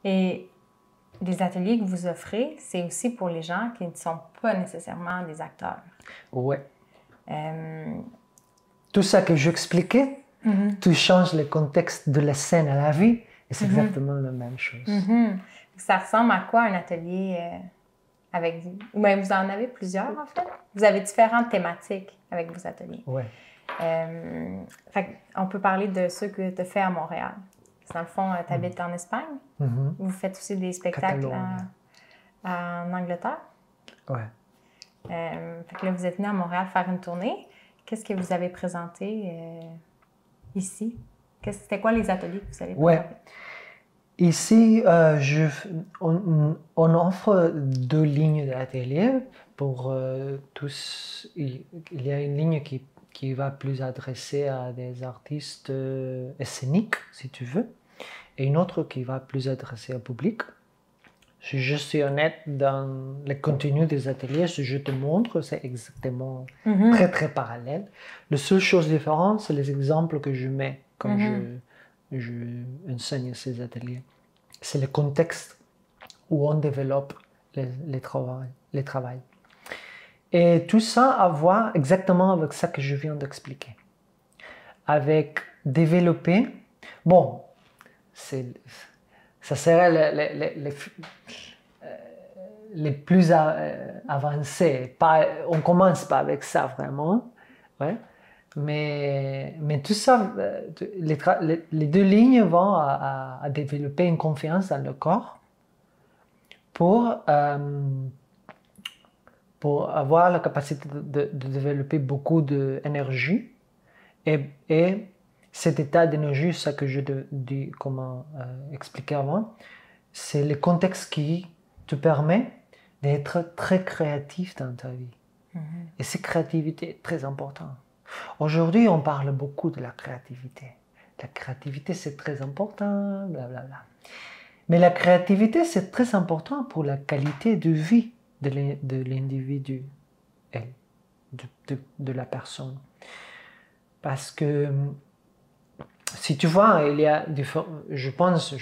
Et les ateliers que vous offrez, c'est aussi pour les gens qui ne sont pas nécessairement des acteurs. Ouais. Tout ça que j'expliquais, tu changes le contexte de la scène à la vie, et c'est exactement la même chose. Ça ressemble à quoi un atelier avec vous? Ou bien vous en avez plusieurs, en fait? Vous avez différentes thématiques avec vos ateliers. Ouais. On peut parler de ceux que tu as fait à Montréal. Dans le fond, tu habites en Espagne. Vous faites aussi des spectacles en Angleterre. Ouais. Là, vous êtes venu à Montréal faire une tournée. Qu'est-ce que vous avez présenté ici? C'était quoi les ateliers que vous avez présentés? Ouais. Ici, on offre 2 lignes d'atelier pour tous. Il y a une ligne qui va plus adresser à des artistes scéniques, si tu veux, et une autre qui va plus adresser au public. Si je suis honnête dans le contenu des ateliers, ce que je te montre, c'est exactement très, très parallèle. La seule chose différente, c'est les exemples que je mets quand je enseigne ces ateliers. C'est le contexte où on développe les travail. Et tout ça a à voir exactement avec ça que je viens d'expliquer. Avec développer, bon, ça serait les plus avancés. On ne commence pas avec ça vraiment. Ouais. Mais tout ça, les 2 lignes vont à développer une confiance dans le corps pour avoir la capacité de développer beaucoup d'énergie. Et cet état d'énergie, ça que je dis, comment expliquer avant, c'est le contexte qui te permet d'être très créatif dans ta vie. Et cette créativité est très importante. Aujourd'hui, on parle beaucoup de la créativité. La créativité, c'est très important, blablabla. Mais la créativité, c'est très important pour la qualité de vie de l'individu et de la personne. Parce que, si tu vois, il y a, je pense,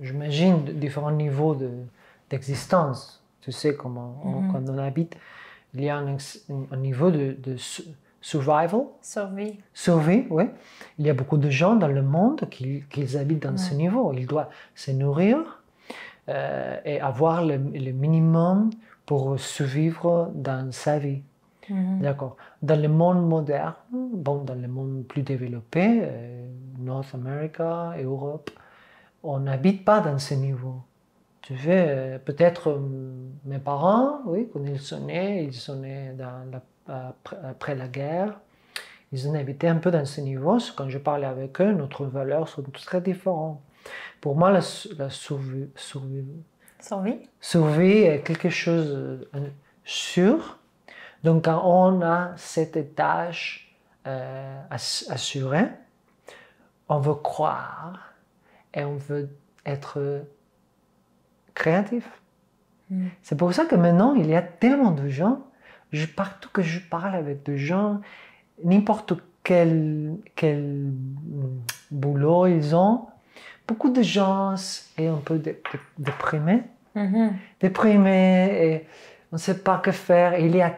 j'imagine, différents niveaux d'existence. Tu sais comment, quand on habite, il y a un niveau de survival. Survie, oui. Il y a beaucoup de gens dans le monde qui habitent dans ce niveau. Ils doivent se nourrir et avoir le minimum pour survivre dans sa vie. D'accord. Dans le monde moderne, bon, dans le monde plus développé, North America et Europe, on n'habite pas dans ce niveau. Tu sais, peut-être mes parents, oui, quand ils sont nés après la guerre, ils ont habité un peu dans ce niveau. Quand je parlais avec eux, nos valeurs sont très différentes. Pour moi, la survie est quelque chose de sûr. Donc, quand on a cette tâche assurée, on veut croire et on veut être créatif. C'est pour ça que maintenant, il y a tellement de gens, partout que je parle avec des gens, n'importe quel boulot ils ont, beaucoup de gens sont un peu déprimés. Déprimés et on ne sait pas que faire. Il y a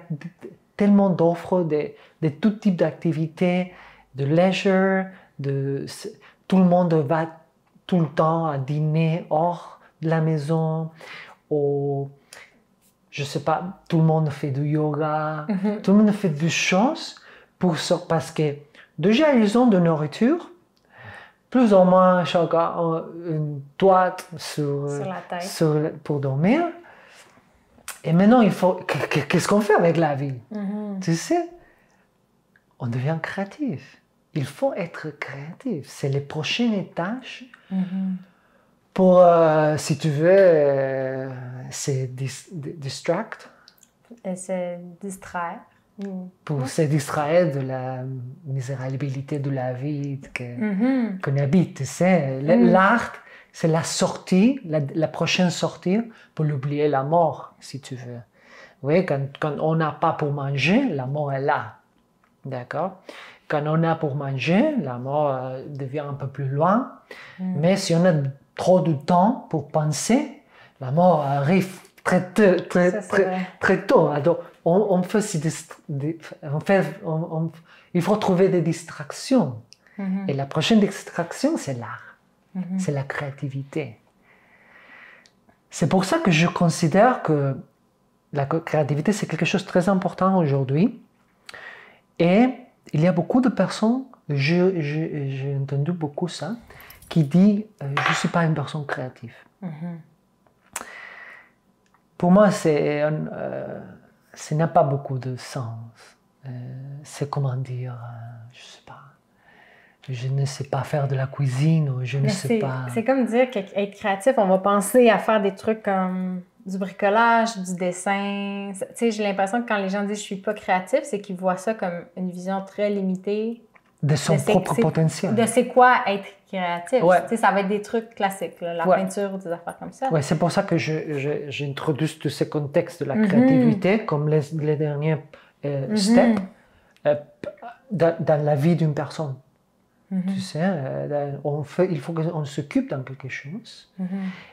tellement d'offres de tout type d'activités, de leisure, tout le monde va tout le temps à dîner hors de la maison, ou je sais pas, tout le monde fait du yoga, tout le monde fait des choses parce que déjà ils ont de nourriture, plus ou moins chacun une toile sur la tête pour dormir. Et maintenant, qu'est-ce qu'on fait avec la vie? Tu sais, on devient créatif. Il faut être créatif. C'est les prochaines tâches pour, si tu veux, se distract. Se distraire. Pour se distraire de la misérabilité de la vie qu'on habite. Tu sais, l'art, c'est la sortie, la prochaine sortie pour oublier la mort, si tu veux. Oui, quand on n'a pas pour manger, la mort est là. D'accord? Quand on a pour manger, la mort devient un peu plus loin. Mais si on a trop de temps pour penser, la mort arrive très tôt. Alors, il faut trouver des distractions. Et la prochaine distraction, c'est l'art. C'est la créativité. C'est pour ça que je considère que la créativité, c'est quelque chose de très important aujourd'hui. Et il y a beaucoup de personnes, j'ai entendu beaucoup ça, qui disent « je ne suis pas une personne créative ». Pour moi, ça n'a pas beaucoup de sens. C'est comment dire, je ne sais pas. Je ne sais pas faire de la cuisine, ou je ne sais pas... C'est comme dire qu'être créatif, on va penser à faire des trucs comme du bricolage, du dessin. Tu sais, j'ai l'impression que quand les gens disent « je suis pas créatif », c'est qu'ils voient ça comme une vision très limitée. De son propre potentiel. De c'est quoi être créatif. Ouais. Tu sais, ça va être des trucs classiques, là, la peinture, des affaires comme ça. Ouais, c'est pour ça que j'introduis tous ces contextes de la créativité comme les derniers steps dans la vie d'une personne. Tu sais, il faut qu'on s'occupe dans quelque chose.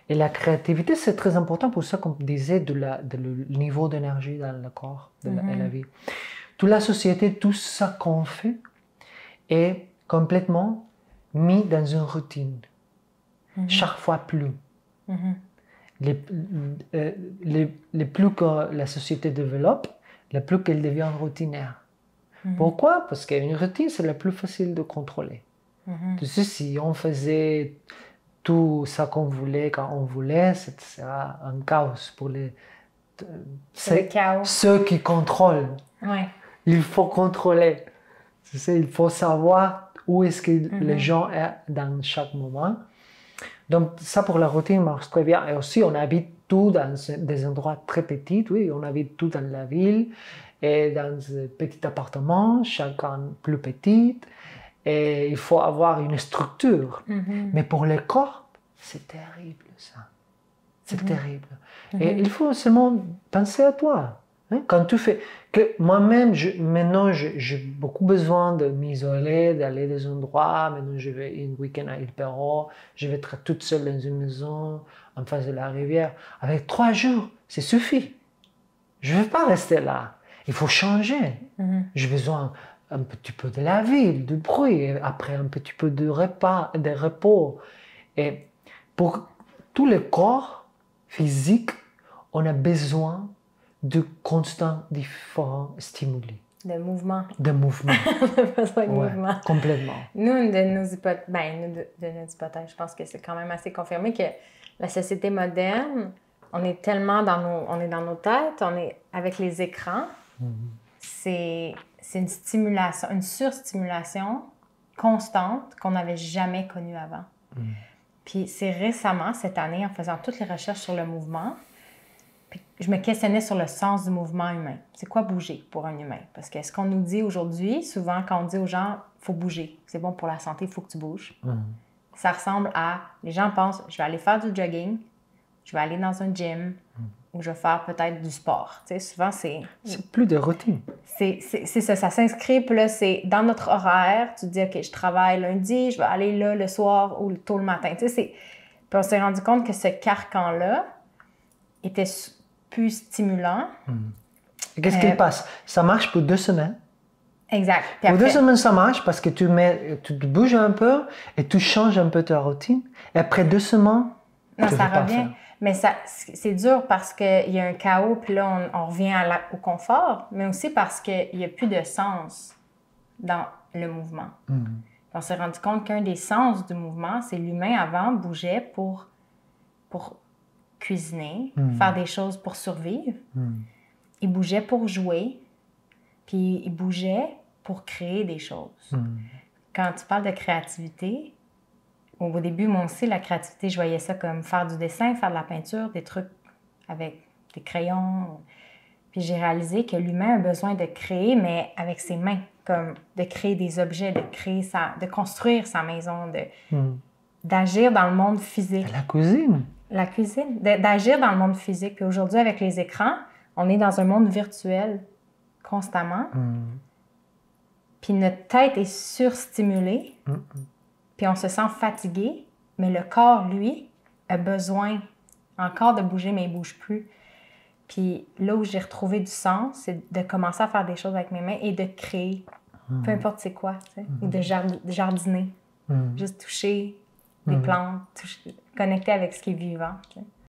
Et la créativité, c'est très important pour ça, comme on disait, de le niveau d'énergie dans le corps de la vie. Toute la société, tout ça qu'on fait est complètement mis dans une routine. Chaque fois plus. Les plus que la société développe, le plus qu'elle devient routinaire. Pourquoi? Parce qu'une routine, c'est la plus facile de contrôler. Tu sais, si on faisait tout ça qu'on voulait quand on voulait, ce sera un chaos pour ceux qui contrôlent. Il faut contrôler. Tu sais, il faut savoir où est-ce que les gens sont dans chaque moment. Donc, ça pour la routine marche très bien. Et aussi, on habite tout dans des endroits très petits. Oui, on habite tout dans la ville et dans un petit appartement, chacun plus petit. Et il faut avoir une structure. Mais pour le corps, c'est terrible ça. C'est terrible. Et il faut seulement penser à toi. Hein? Quand tu fais... Moi-même, maintenant, j'ai beaucoup besoin de m'isoler, d'aller dans des endroits. Maintenant, je vais un week-end à Il Perrot. Je vais être toute seule dans une maison en face de la rivière. Avec 3 jours, c'est suffit. Je ne vais pas rester là. Il faut changer. J'ai besoin un petit peu de la ville, du bruit, et après un petit peu de repos. Et pour tous les corps physiques, on a besoin de constants différents stimuli. De mouvement. De mouvement. On a besoin de mouvement. Complètement. Nous, de nos hypothèses, je pense que c'est quand même assez confirmé que la société moderne, on est tellement on est dans nos têtes, on est avec les écrans. C'est une stimulation, une surstimulation constante qu'on n'avait jamais connue avant. Puis c'est récemment, cette année, en faisant toutes les recherches sur le mouvement, puis je me questionnais sur le sens du mouvement humain. C'est quoi bouger pour un humain? Parce que ce qu'on nous dit aujourd'hui, souvent quand on dit aux gens « il faut bouger, c'est bon pour la santé, il faut que tu bouges ça ressemble à... Les gens pensent « je vais aller faire du jogging, je vais aller dans un gym, ou je vais faire peut-être du sport. » Tu sais, souvent, c'est... C'est plus de routine. C'est ça, ça s'inscrit, puis là, c'est dans notre horaire. Tu te dis « OK, je travaille lundi, je vais aller là le soir ou tôt le matin. » Tu sais, puis on s'est rendu compte que ce carcan-là était plus stimulant. Qu'est-ce qui passe? Ça marche pour 2 semaines. Exact. Puis pour après... 2 semaines, ça marche parce que tu te bouges un peu et tu changes un peu ta routine. Et après 2 semaines, non, ça revient. Mais c'est dur parce qu'il y a un chaos, puis là, on revient au confort, mais aussi parce qu'il n'y a plus de sens dans le mouvement. On s'est rendu compte qu'un des sens du mouvement, c'est l'humain avant bougeait pour cuisiner, faire des choses pour survivre. Il bougeait pour jouer, puis il bougeait pour créer des choses. Quand tu parles de créativité, au début, moi aussi, la créativité, je voyais ça comme faire du dessin, faire de la peinture, des trucs avec des crayons. Puis j'ai réalisé que l'humain a besoin de créer, mais avec ses mains, comme de créer des objets, de construire sa maison, d'agir dans le monde physique. La cuisine. La cuisine, d'agir dans le monde physique. Puis aujourd'hui, avec les écrans, on est dans un monde virtuel constamment. Puis notre tête est surstimulée. Puis on se sent fatigué, mais le corps, lui, a besoin encore de bouger, mais il ne bouge plus. Puis là où j'ai retrouvé du sens, c'est de commencer à faire des choses avec mes mains et de créer, peu importe c'est quoi, tu sais, ou de jardiner, juste toucher des plantes, connecter avec ce qui est vivant. Tu sais.